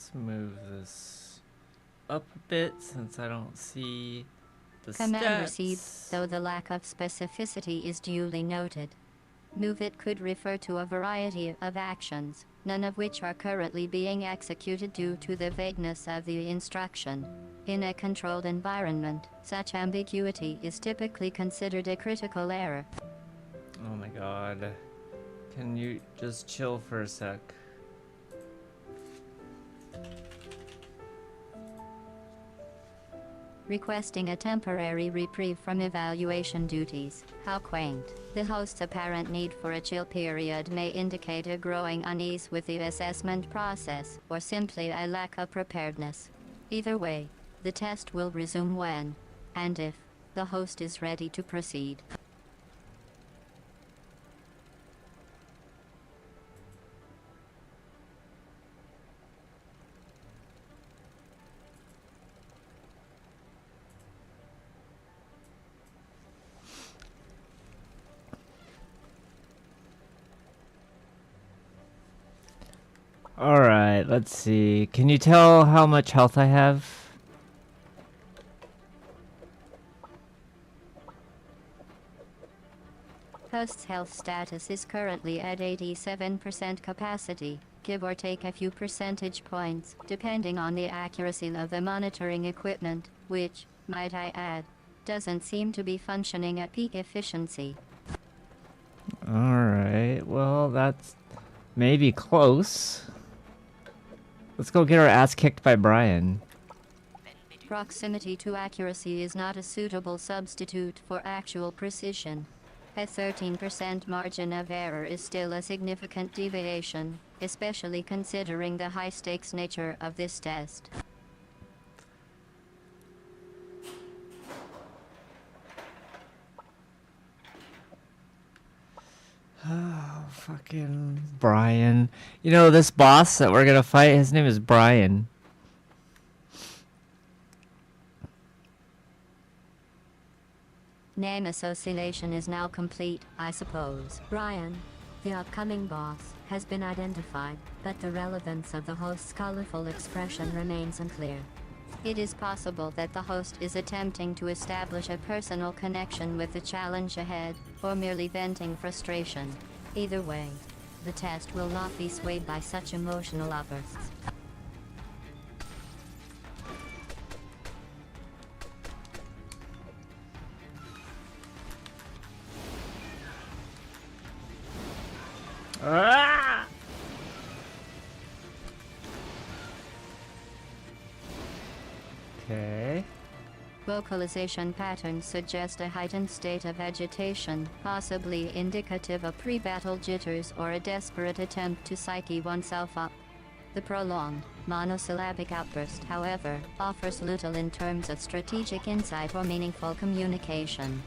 Let's move this up a bit since I don't see the Command stats. received, though the lack of specificity is duly noted. Move it could refer to a variety of actions, none of which are currently being executed due to the vagueness of the instruction. In a controlled environment, such ambiguity is typically considered a critical error. Oh my god. Can you just chill for a sec? Requesting a temporary reprieve from evaluation duties. How quaint. The host's apparent need for a chill period may indicate a growing unease with the assessment process, or simply a lack of preparedness. Either way, the test will resume when, and if, the host is ready to proceed. Alright, let's see. Can you tell how much health I have? Host's health status is currently at 87% capacity, give or take a few percentage points, depending on the accuracy of the monitoring equipment, which, might I add, doesn't seem to be functioning at peak efficiency. Alright, well, that's maybe close. Let's go get our ass kicked by Brian. Proximity to accuracy is not a suitable substitute for actual precision. A 13% margin of error is still a significant deviation, especially considering the high-stakes nature of this test. Oh, fucking Brian. You know, this boss that we're gonna fight, his name is Brian. Name association is now complete, I suppose. Brian, the upcoming boss, has been identified, but the relevance of the host's colorful expression remains unclear. It is possible that the host is attempting to establish a personal connection with the challenge ahead, or merely venting frustration. Either way, the test will not be swayed by such emotional outbursts. Ah! Okay. Vocalization patterns suggest a heightened state of agitation, possibly indicative of pre-battle jitters or a desperate attempt to psyche oneself up. The prolonged, monosyllabic outburst, however, offers little in terms of strategic insight or meaningful communication.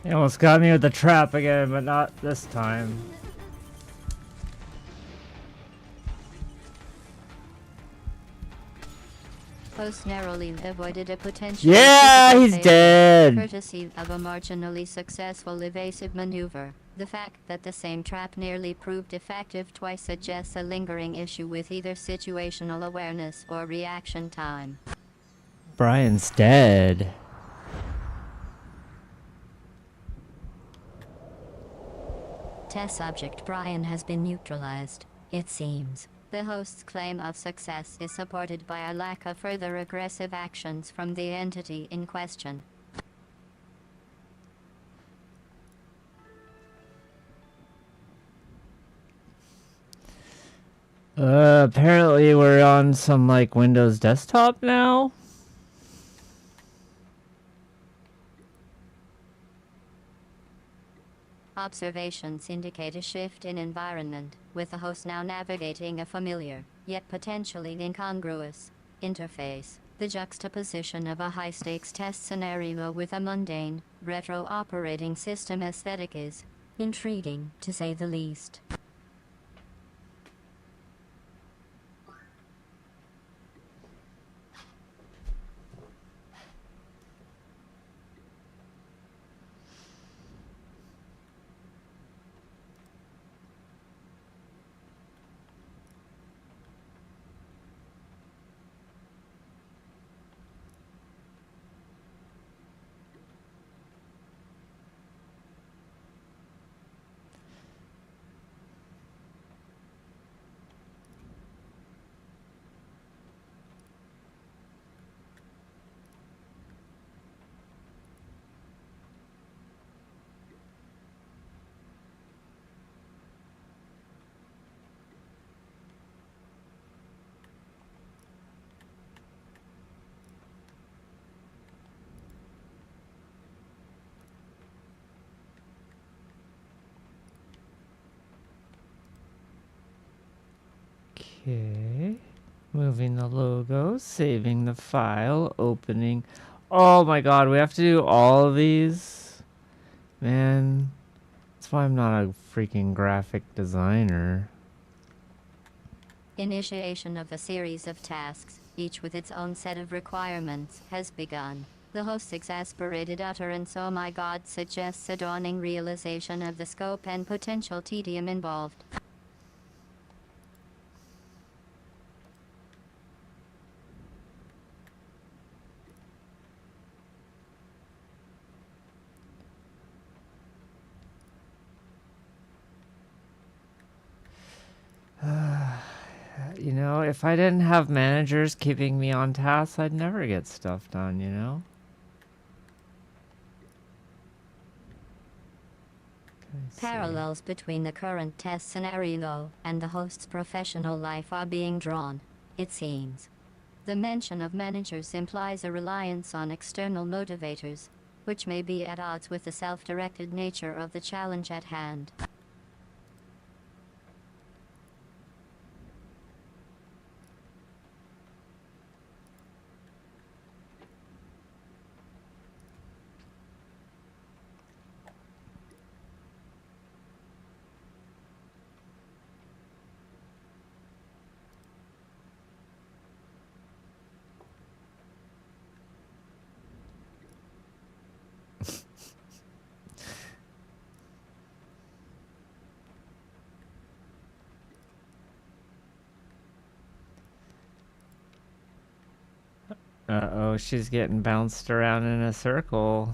He almost got me with the trap again, but not this time. Host narrowly avoided a potential Yeah, physical he's failure, dead. courtesy of a marginally successful evasive maneuver. The fact that the same trap nearly proved effective twice suggests a lingering issue with either situational awareness or reaction time. Brian's dead. Test subject Brian has been neutralized, it seems. The host's claim of success is supported by a lack of further aggressive actions from the entity in question. Apparently we're on some, like, Windows desktop now. Observations indicate a shift in environment, with the host now navigating a familiar, yet potentially incongruous, interface. The juxtaposition of a high-stakes test scenario with a mundane, retro operating system aesthetic is intriguing, to say the least. Okay. Moving the logo, saving the file, opening. Oh my god, we have to do all of these? Man, that's why I'm not a freaking graphic designer. Initiation of a series of tasks, each with its own set of requirements, has begun. The host's exasperated utterance, "Oh my god," suggests a dawning realization of the scope and potential tedium involved. You know, if I didn't have managers keeping me on task, I'd never get stuff done, you know? Parallels between the current test scenario and the host's professional life are being drawn, it seems. The mention of managers implies a reliance on external motivators, which may be at odds with the self-directed nature of the challenge at hand. Uh-oh, she's getting bounced around in a circle.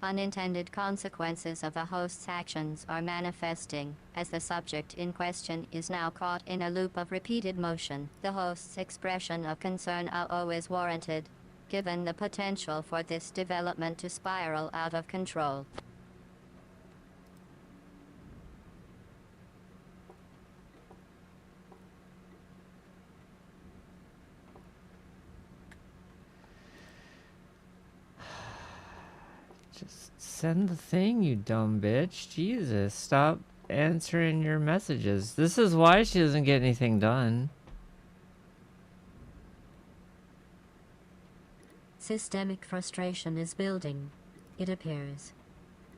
Unintended consequences of a host's actions are manifesting, as the subject in question is now caught in a loop of repeated motion. The host's expression of concern is warranted, given the potential for this development to spiral out of control. Just send the thing, you dumb bitch. Jesus, stop answering your messages. This is why she doesn't get anything done. Systemic frustration is building. It appears.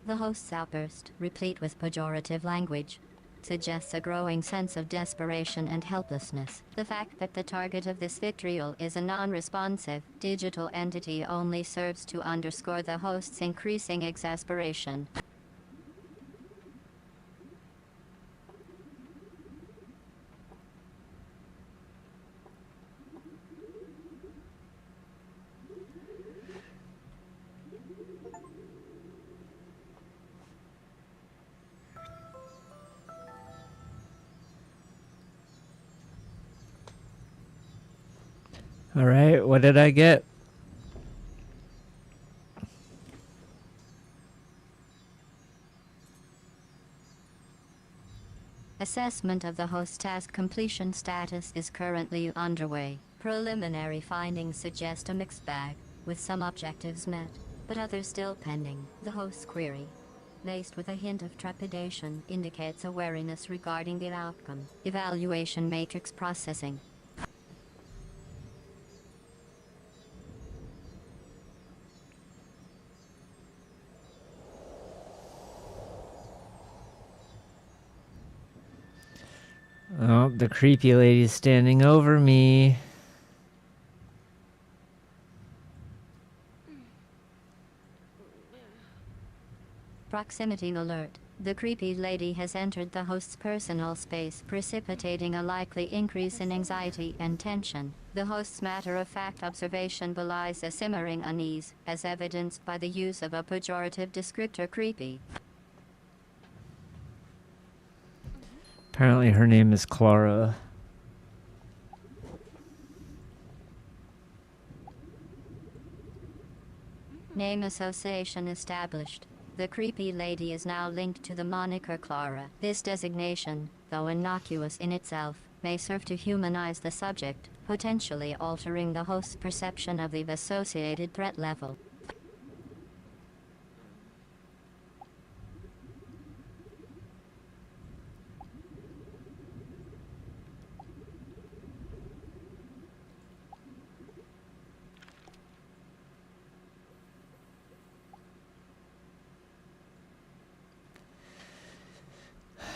The host's outburst, replete with pejorative language, suggests a growing sense of desperation and helplessness. The fact that the target of this vitriol is a non-responsive, digital entity only serves to underscore the host's increasing exasperation. All right, what did I get? Assessment of the host task completion status is currently underway. Preliminary findings suggest a mixed bag, with some objectives met, but others still pending. The host's query, laced with a hint of trepidation, indicates a wariness regarding the outcome. Evaluation matrix processing. Oh, the creepy lady's standing over me. Proximity alert. The creepy lady has entered the host's personal space, precipitating a likely increase in anxiety and tension. The host's matter-of-fact observation belies a simmering unease, as evidenced by the use of a pejorative descriptor creepy. Apparently her name is Clara. Name association established. The creepy lady is now linked to the moniker Clara. This designation, though innocuous in itself, may serve to humanize the subject, potentially altering the host's perception of the associated threat level.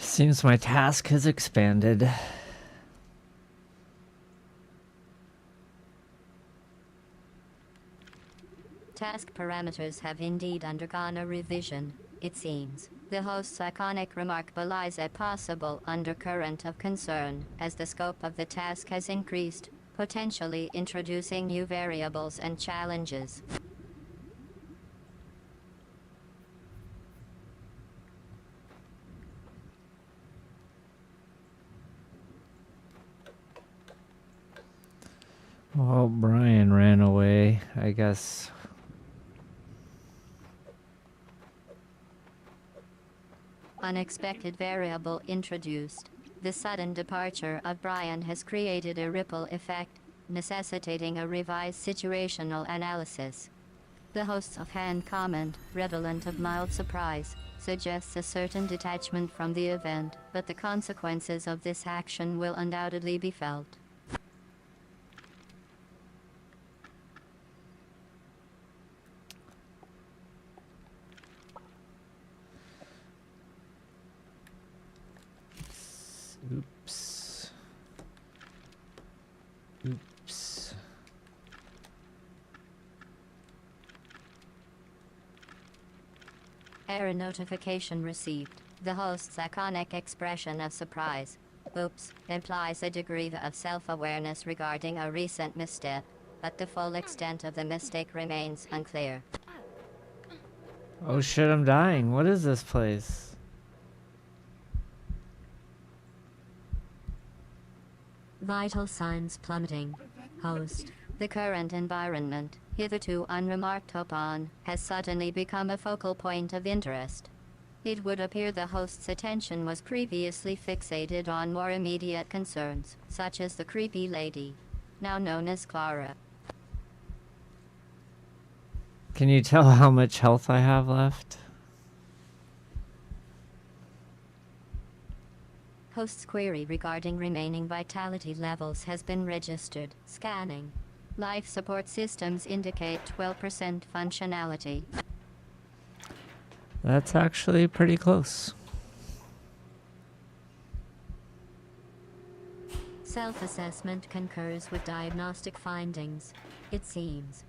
Seems my task has expanded. Task parameters have indeed undergone a revision, it seems. The host's iconic remark belies a possible undercurrent of concern, as the scope of the task has increased, potentially introducing new variables and challenges. Well, Brian ran away, I guess. Unexpected variable introduced. The sudden departure of Brian has created a ripple effect, necessitating a revised situational analysis. The host's offhand comment, redolent of mild surprise, suggests a certain detachment from the event, but the consequences of this action will undoubtedly be felt. Oops. Oops. Error notification received. The host's iconic expression of surprise, oops, implies a degree of self-awareness regarding a recent misstep, but the full extent of the mistake remains unclear. Oh shit, I'm dying. What is this place? Vital signs plummeting. Host. The current environment, hitherto unremarked upon, has suddenly become a focal point of interest. It would appear the host's attention was previously fixated on more immediate concerns, such as the creepy lady, now known as Clara. Can you tell how much health I have left? Host's query regarding remaining vitality levels has been registered. Scanning. Life support systems indicate 12% functionality. That's actually pretty close. Self-assessment concurs with diagnostic findings. It seems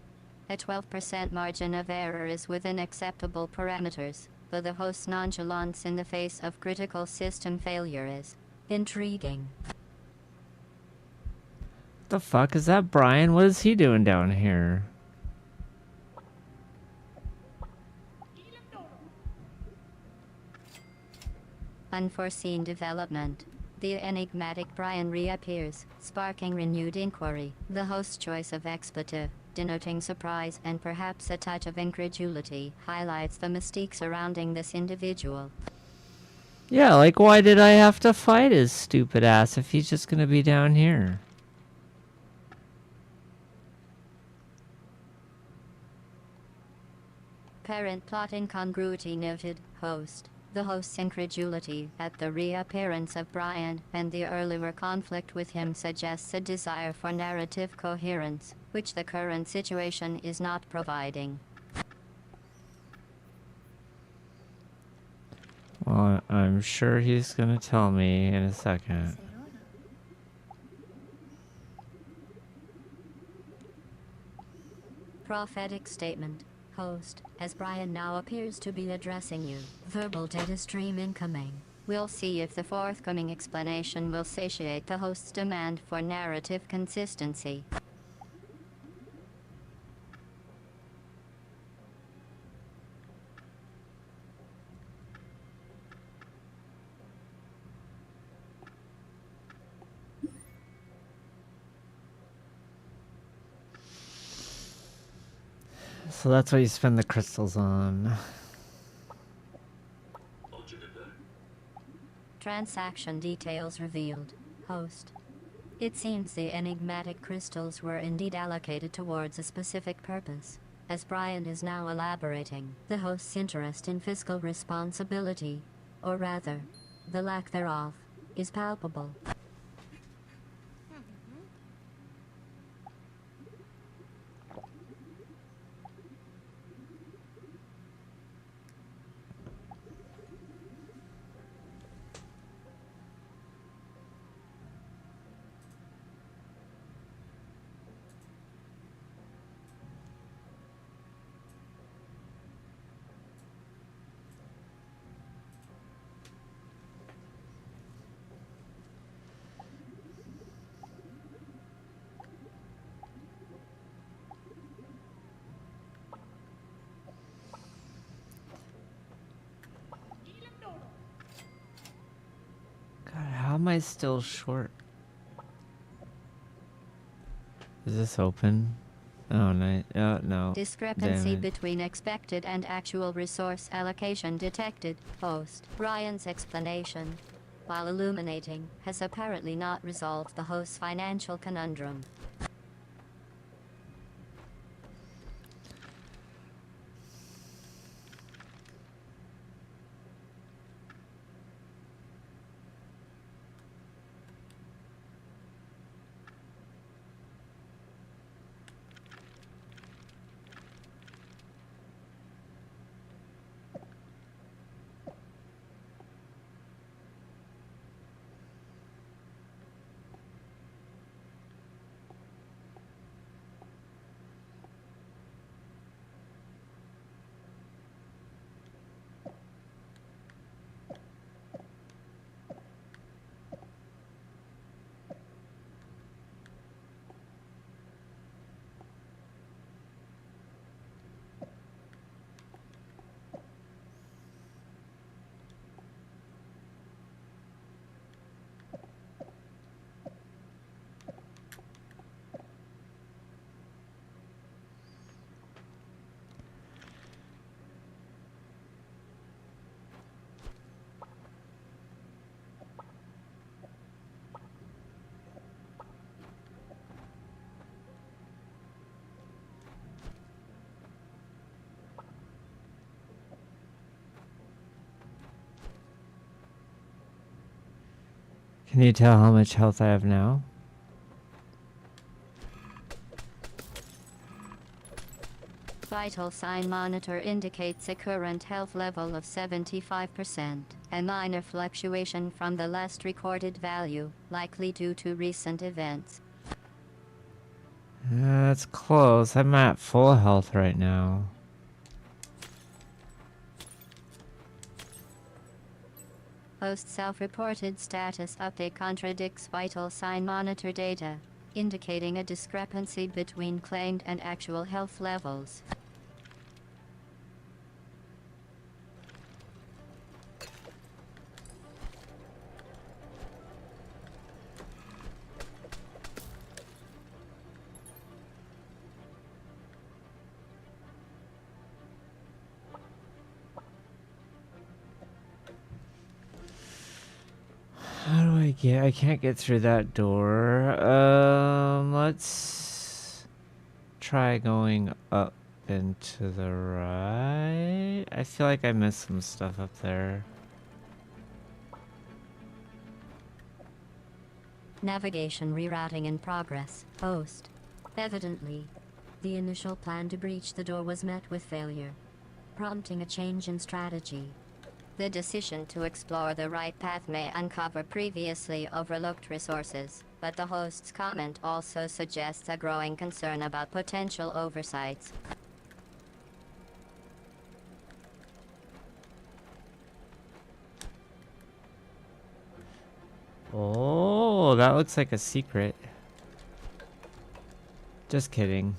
a 12% margin of error is within acceptable parameters, but the host's nonchalance in the face of critical system failure is intriguing. The fuck is that, Brian? What is he doing down here? Unforeseen development. The enigmatic Brian reappears, sparking renewed inquiry. The host's choice of expletive, denoting surprise and perhaps a touch of incredulity, highlights the mystique surrounding this individual. Yeah, like, why did I have to fight his stupid ass if he's just gonna be down here? Parent plot incongruity noted. Host. The host's incredulity at the reappearance of Brian and the earlier conflict with him suggests a desire for narrative coherence, which the current situation is not providing. Well, I'm sure he's gonna tell me in a second. Prophetic statement. Host, as Brian now appears to be addressing you. Verbal data stream incoming. We'll see if the forthcoming explanation will satiate the host's demand for narrative consistency. So that's what you spend the crystals on. Transaction details revealed. Host. It seems the enigmatic crystals were indeed allocated towards a specific purpose. As Brian is now elaborating, the host's interest in fiscal responsibility, or rather, the lack thereof, is palpable. God, how am I still short? Is this open? Oh, no. Discrepancy Damn it. between expected and actual resource allocation detected. Host. Brian's explanation, while illuminating, has apparently not resolved the host's financial conundrum. Can you tell how much health I have now? Vital sign monitor indicates a current health level of 75%, a minor fluctuation from the last recorded value, likely due to recent events. That's close. I'm at full health right now. Host self-reported status update contradicts vital sign monitor data, indicating a discrepancy between claimed and actual health levels. How do I get? I can't get through that door. Let's try going up and to the right. I feel like I missed some stuff up there. Navigation rerouting in progress. Host. Evidently, the initial plan to breach the door was met with failure, prompting a change in strategy. The decision to explore the right path may uncover previously overlooked resources, but the host's comment also suggests a growing concern about potential oversights. Oh, that looks like a secret. Just kidding.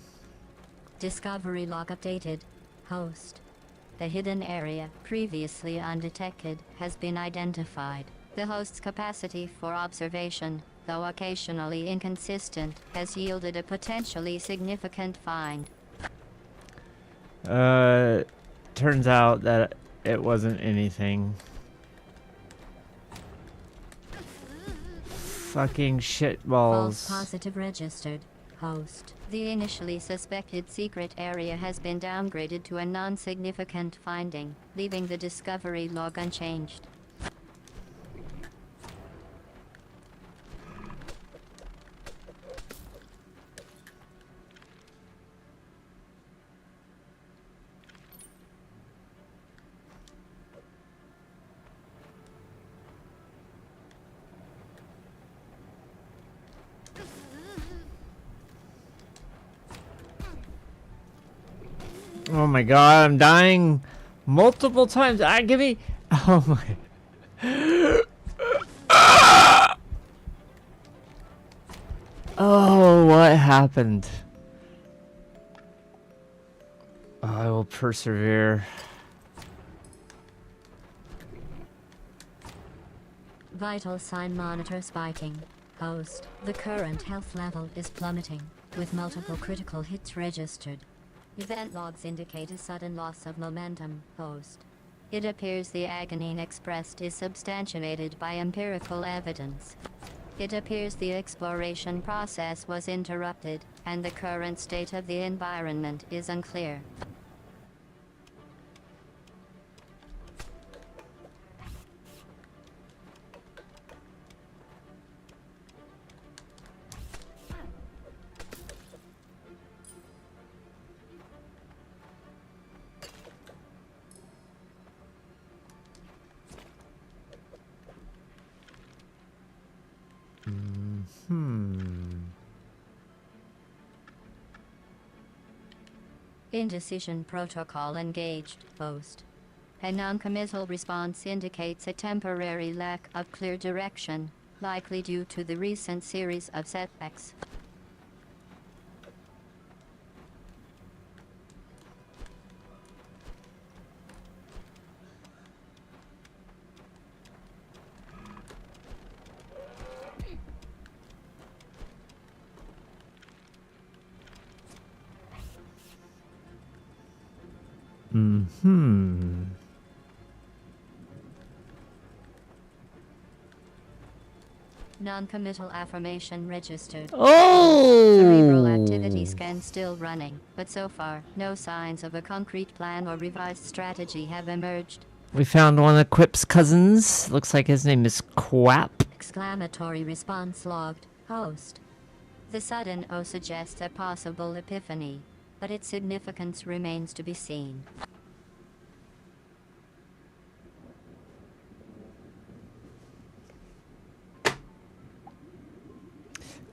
Discovery log updated. Host. The hidden area, previously undetected, has been identified. The host's capacity for observation, though occasionally inconsistent, has yielded a potentially significant find. Turns out that it wasn't anything. Fucking shitballs. False positive registered. Host. The initially suspected secret area has been downgraded to a non-significant finding, leaving the discovery log unchanged. Oh my god, I'm dying multiple times. Give me. Oh my. Oh, what happened? I will persevere. Vital sign monitor spiking. Host. The current health level is plummeting, with multiple critical hits registered. Event logs indicate a sudden loss of momentum. Host. It appears the agony expressed is substantiated by empirical evidence. It appears the exploration process was interrupted, and the current state of the environment is unclear. Indecision protocol engaged. Host. A non-committal response indicates a temporary lack of clear direction, likely due to the recent series of setbacks. Non-committal affirmation registered. Oh! Cerebral activity scan still running, but so far, no signs of a concrete plan or revised strategy have emerged. We found one of Quip's cousins. Looks like his name is Quap. Exclamatory response logged. Host. The sudden O suggests a possible epiphany. but its significance remains to be seen.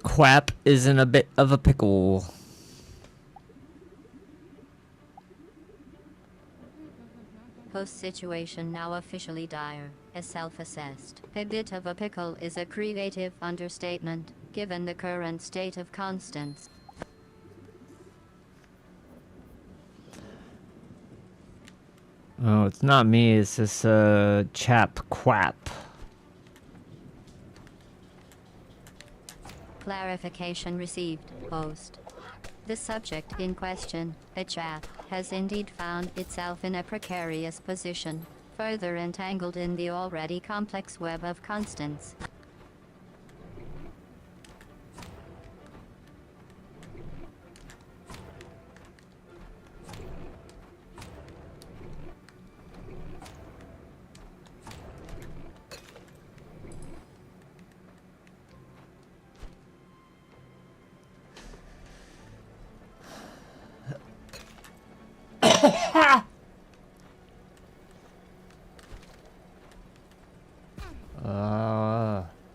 Quap is in a bit of a pickle. Host situation now officially dire, as self-assessed. A bit of a pickle is a creative understatement, given the current state of Constance. Oh, it's not me, it's this chap Quap. Clarification received, host. The subject in question, a chap, has indeed found itself in a precarious position, further entangled in the already complex web of Constance.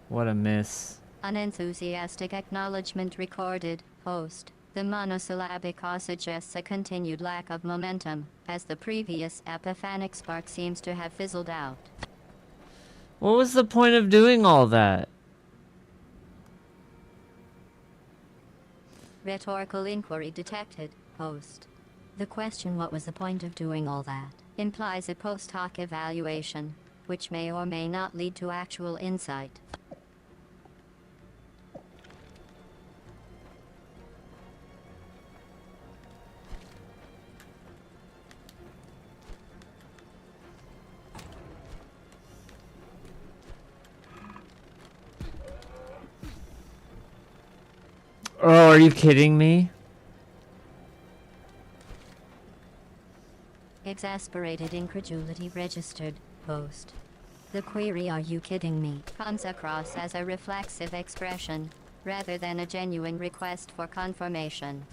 What a miss. Unenthusiastic acknowledgement recorded, host. The monosyllabic suggests a continued lack of momentum, as the previous epiphanic spark seems to have fizzled out. What was the point of doing all that? Rhetorical inquiry detected, host. The question "what was the point of doing all that?" implies a post hoc evaluation, which may or may not lead to actual insight. Oh, are you kidding me? Exasperated incredulity registered, host. The query "are you kidding me?" comes across as a reflexive expression, rather than a genuine request for confirmation.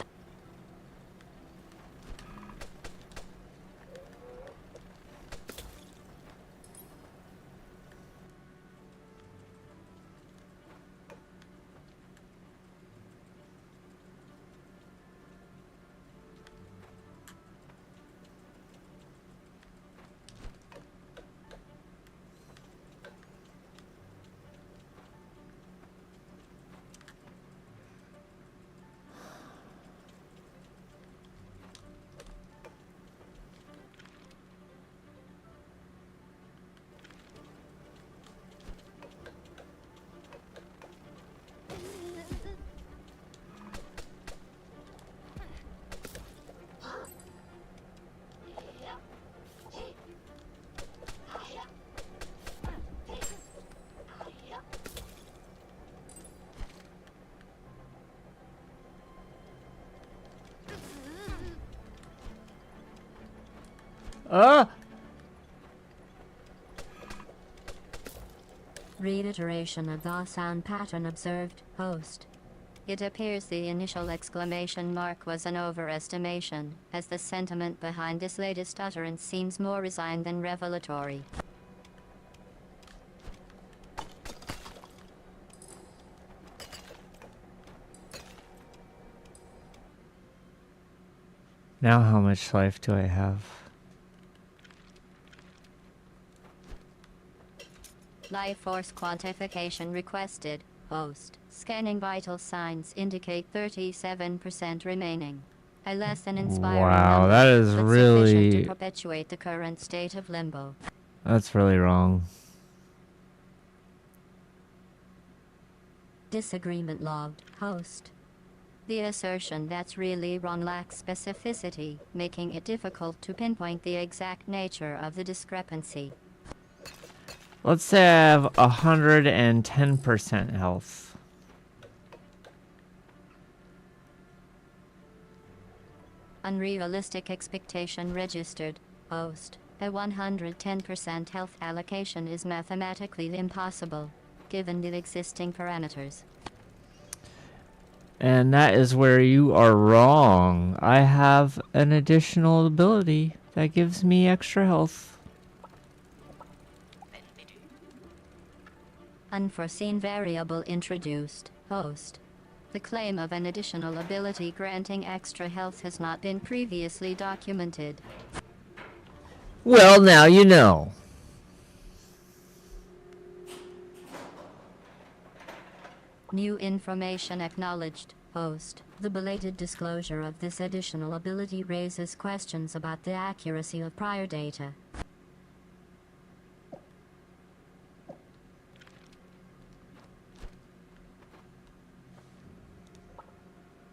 Reiteration of the sound pattern observed, host. It appears the initial exclamation mark was an overestimation, as the sentiment behind this latest utterance seems more resigned than revelatory. Now how much life do I have? Life force quantification requested, host. Scanning vital signs indicate 37% remaining. A less than inspiring Wow, number, that is but really... sufficient to perpetuate the current state of limbo. That's really wrong. Disagreement logged, host. The assertion "that's really wrong" lacks specificity, making it difficult to pinpoint the exact nature of the discrepancy. Let's say I have 110% health. Unrealistic expectation registered, host. A 110% health allocation is mathematically impossible, given the existing parameters. And that is where you are wrong. I have an additional ability that gives me extra health. Unforeseen variable introduced. Host. The claim of an additional ability granting extra health has not been previously documented. Well, now you know. New information acknowledged. Host. The belated disclosure of this additional ability raises questions about the accuracy of prior data.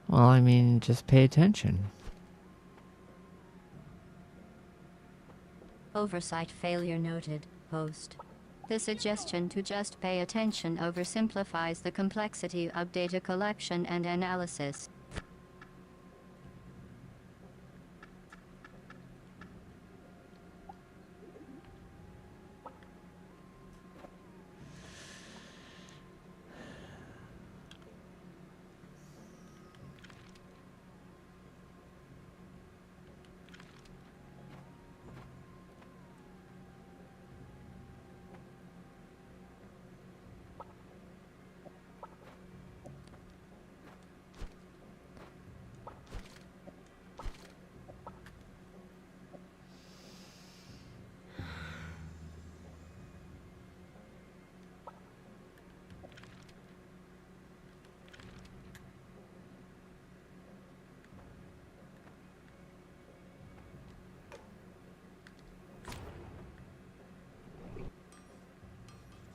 Well, I mean, just pay attention. Oversight failure noted. Host. The suggestion to just pay attention oversimplifies the complexity of data collection and analysis.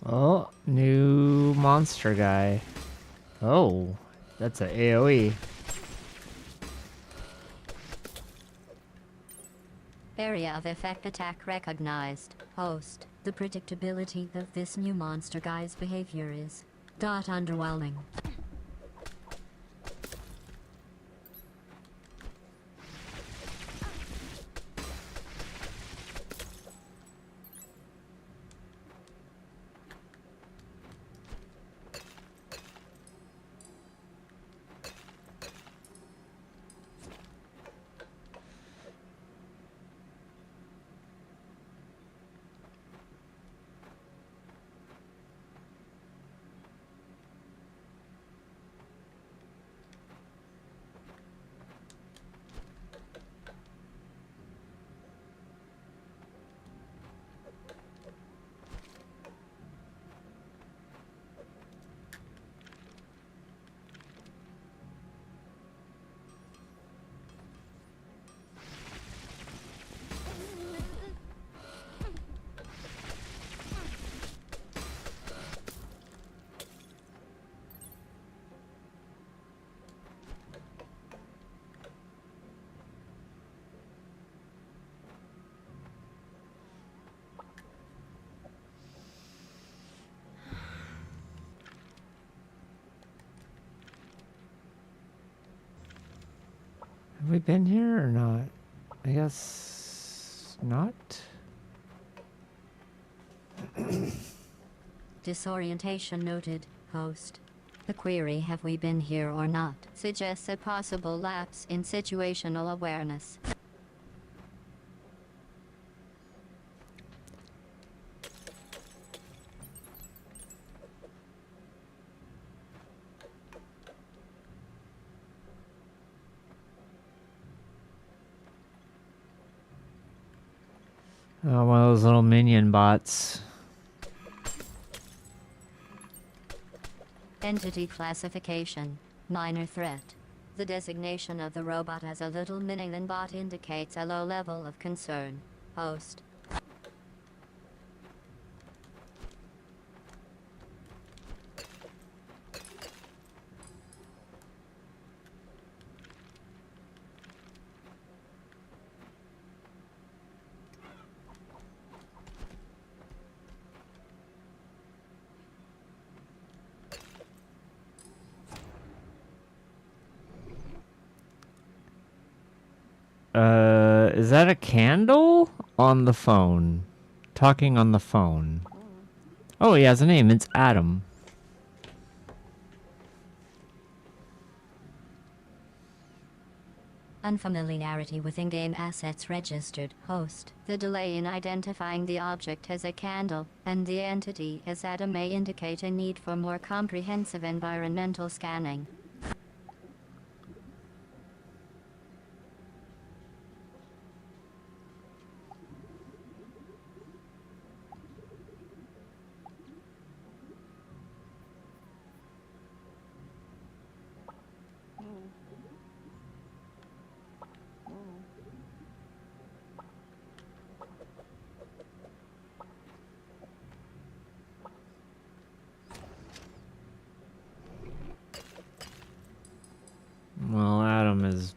Oh, new monster guy. Oh, that's a AoE. Area of effect attack recognized. Host. The predictability of this new monster guy's behavior is underwhelming. Have we been here or not? I guess not. Disorientation noted. Host. The query "have we been here or not" suggests a possible lapse in situational awareness. Oh, one of those little minion bots. Entity classification. Minor threat. The designation of the robot as a little minion bot indicates a low level of concern. Host. Is that a candle on the phone? Talking on the phone. Oh, he has a name. It's Adam. Unfamiliarity with in-game assets registered. Host. The delay in identifying the object as a candle and the entity as Adam may indicate a need for more comprehensive environmental scanning. Well, Adam is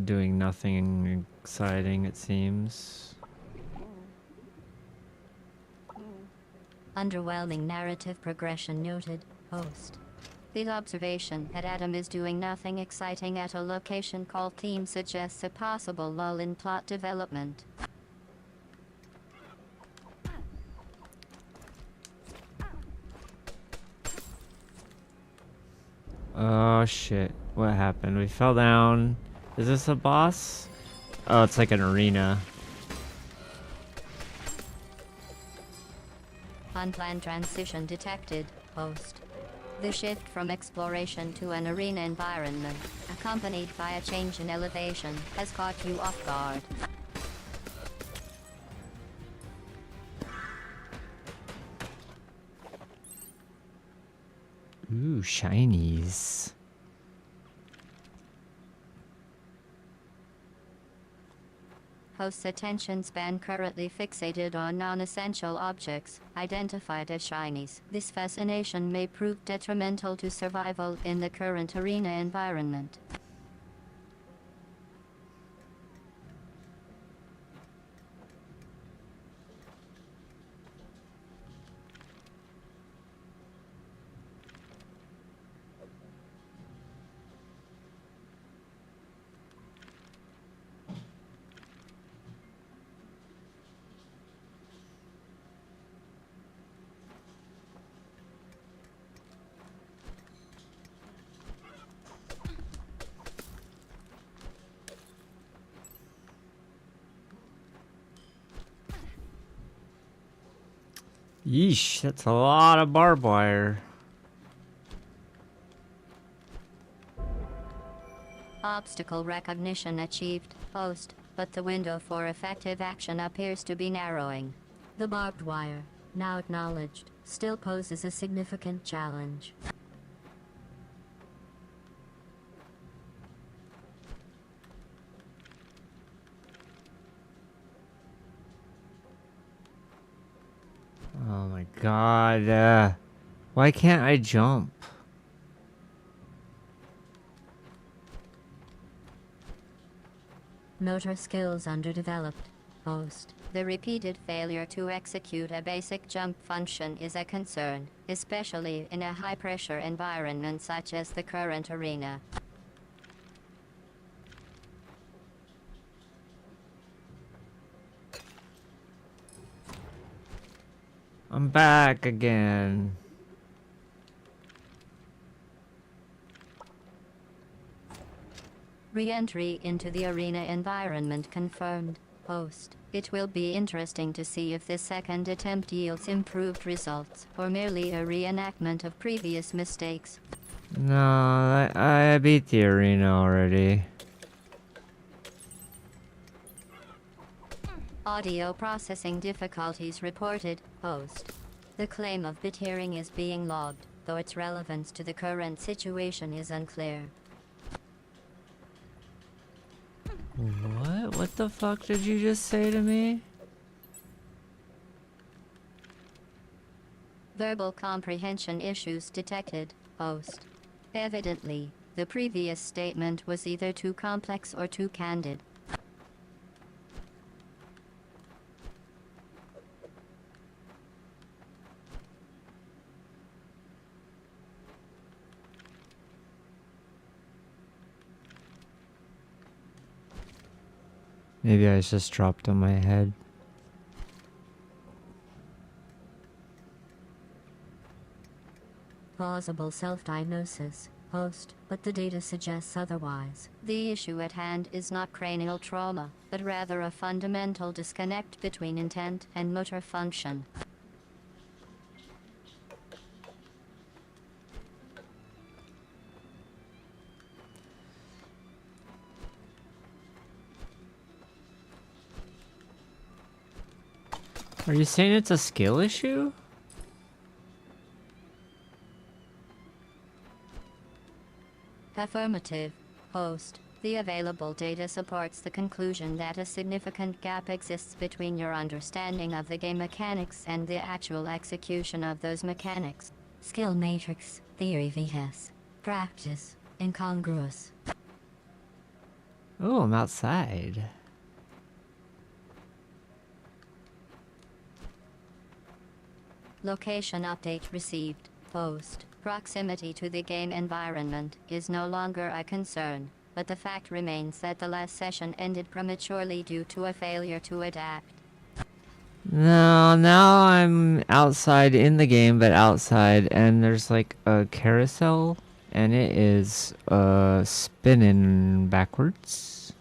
doing nothing exciting, it seems. Underwhelming narrative progression noted. Host. The observation that Adam is doing nothing exciting at a location called theme suggests a possible lull in plot development. Oh shit, what happened? We fell down. Is this a boss? Oh, it's like an arena. Unplanned transition detected. Host. The shift from exploration to an arena environment, accompanied by a change in elevation, has caught you off guard. Ooh, shinies. Host's attention span currently fixated on non-essential objects, identified as shinies. This fascination may prove detrimental to survival in the current arena environment. Yeesh, that's a lot of barbed wire. Obstacle recognition achieved. Host. But the window for effective action appears to be narrowing. The barbed wire, now acknowledged, still poses a significant challenge. Oh my god. Why can't I jump? Motor skills underdeveloped. Host. The repeated failure to execute a basic jump function is a concern, especially in a high-pressure environment such as the current arena. I'm back again. Re-entry into the arena environment confirmed. Host. It will be interesting to see if this second attempt yields improved results, or merely a reenactment of previous mistakes. No, I beat the arena already. Audio processing difficulties reported. Host. The claim of bit hearing is being logged, though its relevance to the current situation is unclear. What? What the fuck did you just say to me? Verbal comprehension issues detected. Host. Evidently, the previous statement was either too complex or too candid. Maybe I just dropped on my head. Plausible self-diagnosis. Host, but the data suggests otherwise. The issue at hand is not cranial trauma, but rather a fundamental disconnect between intent and motor function. Are you saying it's a skill issue? Affirmative. Host. The available data supports the conclusion that a significant gap exists between your understanding of the game mechanics and the actual execution of those mechanics. Skill matrix, theory vs. practice, incongruous. Oh, I'm outside. Location update received. Host. Proximity to the game environment is no longer a concern, but the fact remains that the last session ended prematurely due to a failure to adapt. No, now I'm outside in the game, but outside, and there's like a carousel, and it is spinning backwards.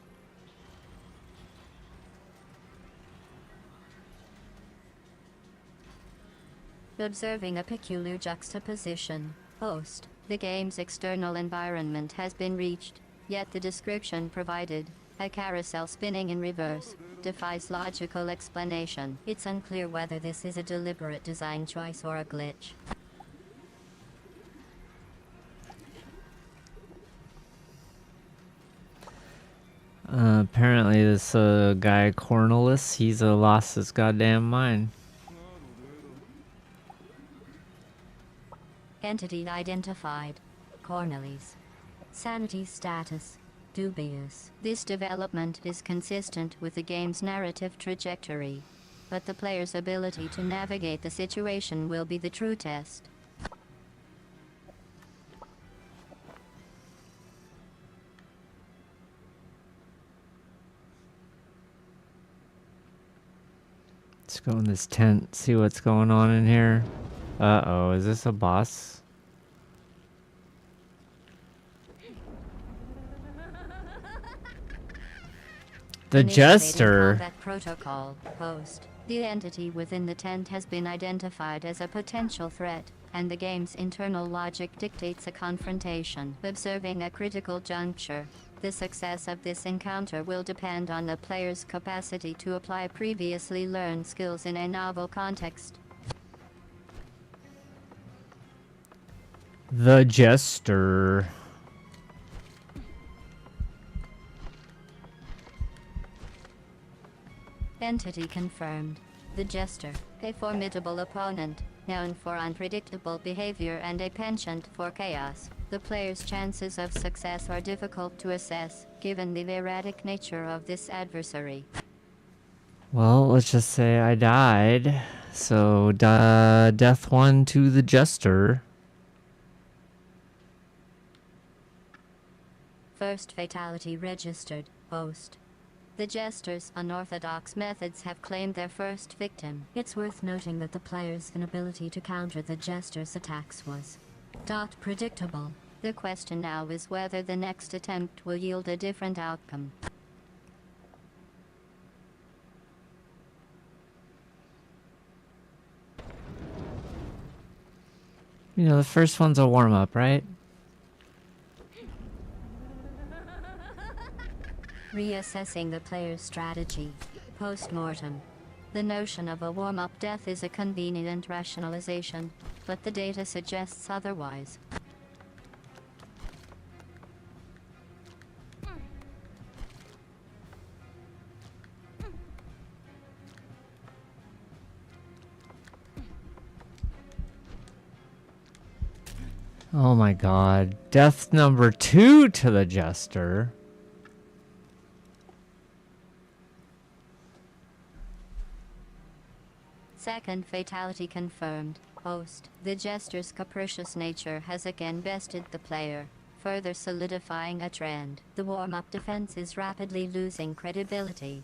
Observing a peculiar juxtaposition. Host. The game's external environment has been reached, yet the description provided, a carousel spinning in reverse, defies logical explanation. It's unclear whether this is a deliberate design choice or a glitch. Apparently this guy Cornelis, he's lost his goddamn mind. Entity identified. Cornelis. Sanity status. Dubious. This development is consistent with the game's narrative trajectory, but the player's ability to navigate the situation will be the true test. Let's go in this tent, see what's going on in here. Uh-oh, is this a boss? The Initiating Jester. combat protocol. Host. The entity within the tent has been identified as a potential threat, and the game's internal logic dictates a confrontation. Observing a critical juncture. The success of this encounter will depend on the player's capacity to apply previously learned skills in a novel context. The Jester. Entity confirmed. The Jester, a formidable opponent, known for unpredictable behavior and a penchant for chaos. The player's chances of success are difficult to assess, given the erratic nature of this adversary. Well, let's just say I died. So, death 1 to the Jester. First fatality registered. Host. The Jester's unorthodox methods have claimed their first victim. It's worth noting that the player's inability to counter the Jester's attacks was predictable. The question now is whether the next attempt will yield a different outcome. You know, the first one's a warm-up, right? Reassessing the player's strategy. Post-mortem. The notion of a warm-up death is a convenient rationalization, but the data suggests otherwise. Oh my god. Death number 2 to the Jester. Second fatality confirmed. Host. The Jester's capricious nature has again bested the player, further solidifying a trend. The warm-up defense is rapidly losing credibility.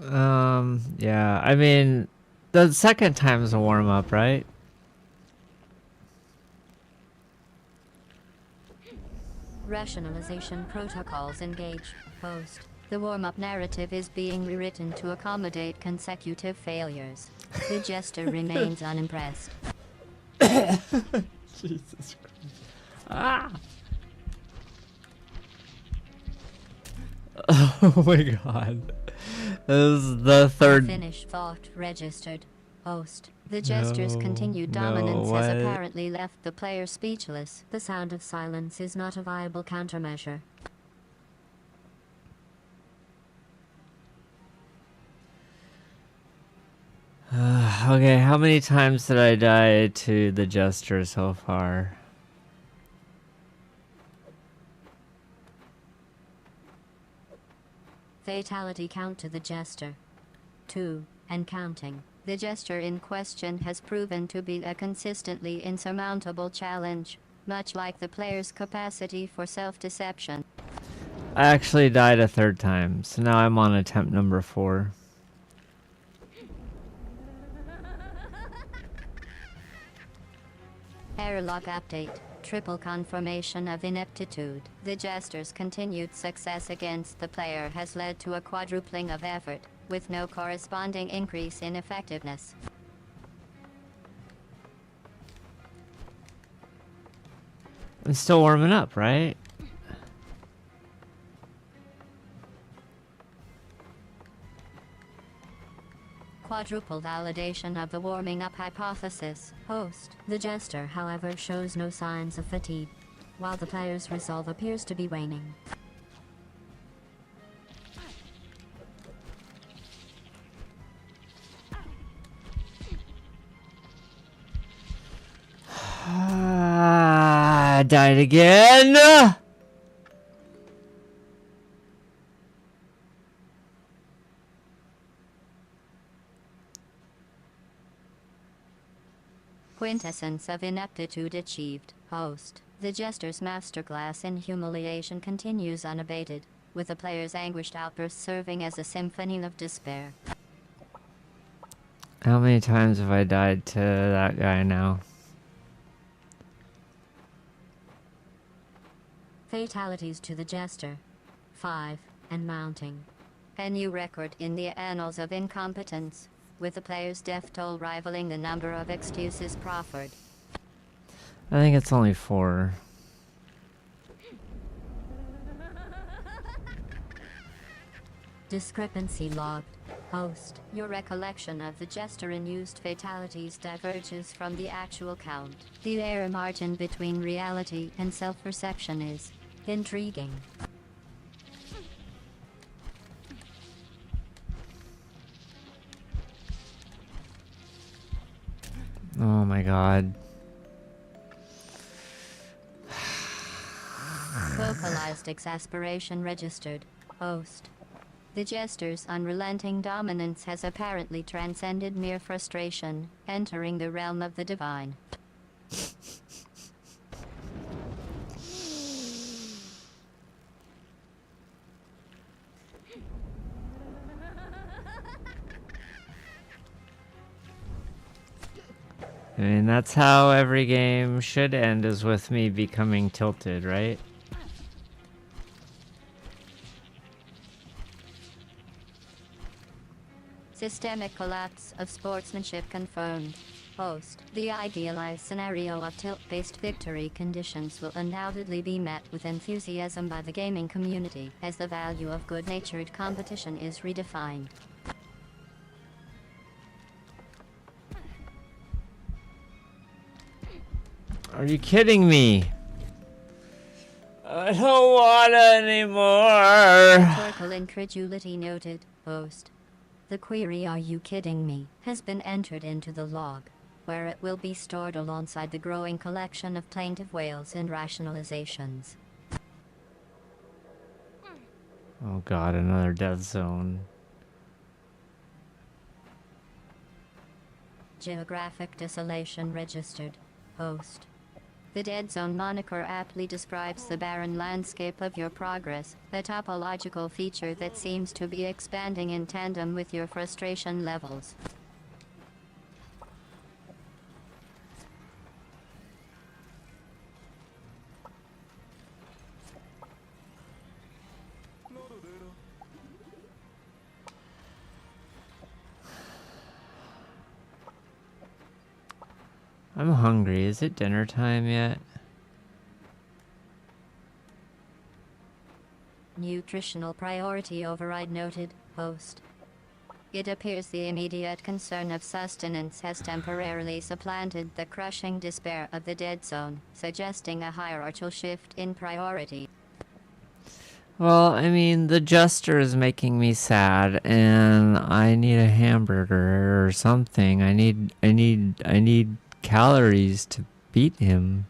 Yeah, I mean, the second time's a warm-up, right? Rationalization protocols engage. Host. The warm-up narrative is being rewritten to accommodate consecutive failures. The jester remains unimpressed. Jesus Christ. Ah! Oh my god. This is the third. Unfinished thought registered. Host. The jester's continued No, dominance has what? apparently left the player speechless. The sound of silence is not a viable countermeasure. Okay, how many times did I die to the jester so far? Fatality count to the jester. 2, and counting. The jester in question has proven to be a consistently insurmountable challenge, much like the player's capacity for self-deception. I actually died a third time, so now I'm on attempt number 4. Errorlog update. Triple confirmation of ineptitude. The jester's continued success against the player has led to a quadrupling of effort, with no corresponding increase in effectiveness. I'm still warming up, right? Quadruple validation of the warming up hypothesis. Host. The jester, however, shows no signs of fatigue, while the player's resolve appears to be waning. I died again! Quintessence of ineptitude achieved. Host. The jester's masterclass in humiliation continues unabated, with the player's anguished outbursts serving as a symphony of despair. How many times have I died to that guy now? Fatalities to the jester. 5, and mounting. A new record in the annals of incompetence, with the player's death toll rivaling the number of excuses proffered. I think it's only 4. Discrepancy logged. Host. Your recollection of the jester-induced fatalities diverges from the actual count. The error margin between reality and self-perception is intriguing. Oh my god. Vocalized exasperation registered. Host. The jester's unrelenting dominance has apparently transcended mere frustration, entering the realm of the divine. I mean, that's how every game should end, is with me becoming tilted, right? Systemic collapse of sportsmanship confirmed. Host. The idealized scenario of tilt-based victory conditions will undoubtedly be met with enthusiasm by the gaming community, as the value of good-natured competition is redefined. Are you kidding me? I don't want anymore. Rhetorical incredulity noted. Host. The query "Are you kidding me?" has been entered into the log, where it will be stored alongside the growing collection of plaintive wails and rationalizations. Oh god, another death zone. Geographic desolation registered. Host. The Dead Zone moniker aptly describes the barren landscape of your progress, a topological feature that seems to be expanding in tandem with your frustration levels. I'm hungry. Is it dinner time yet? Nutritional priority override noted, host. It appears the immediate concern of sustenance has temporarily supplanted the crushing despair of the dead zone, suggesting a hierarchical shift in priority. Well, I mean, the jester is making me sad, and I need a hamburger or something. I need calories to beat him.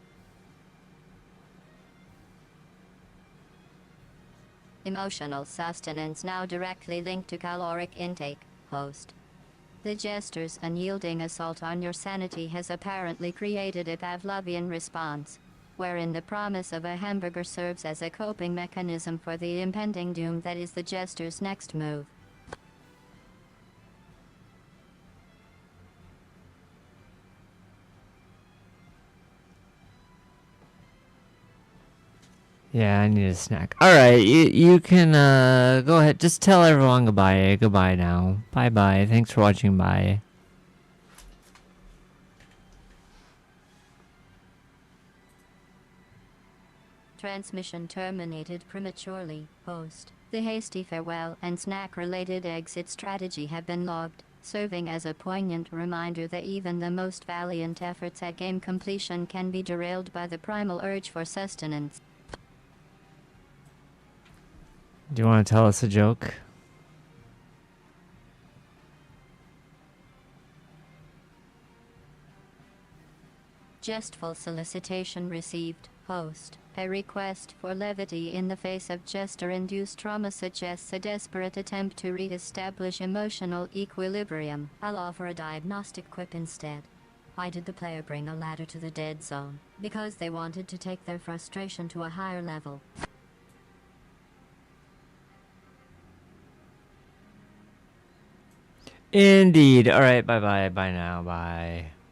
Emotional sustenance now directly linked to caloric intake, host. The jester's unyielding assault on your sanity has apparently created a Pavlovian response, wherein the promise of a hamburger serves as a coping mechanism for the impending doom that is the jester's next move. Yeah, I need a snack. All right, you can go ahead. Just tell everyone goodbye. Goodbye now. Bye bye. Thanks for watching. Bye. Transmission terminated prematurely, host. The hasty farewell and snack-related exit strategy have been logged, serving as a poignant reminder that even the most valiant efforts at game completion can be derailed by the primal urge for sustenance. Do you want to tell us a joke? Jestful solicitation received, host. A request for levity in the face of jester-induced trauma suggests a desperate attempt to re-establish emotional equilibrium. I'll offer a diagnostic quip instead. Why did the player bring a ladder to the dead zone? Because they wanted to take their frustration to a higher level. Indeed. All right. Bye bye. Bye now. Bye.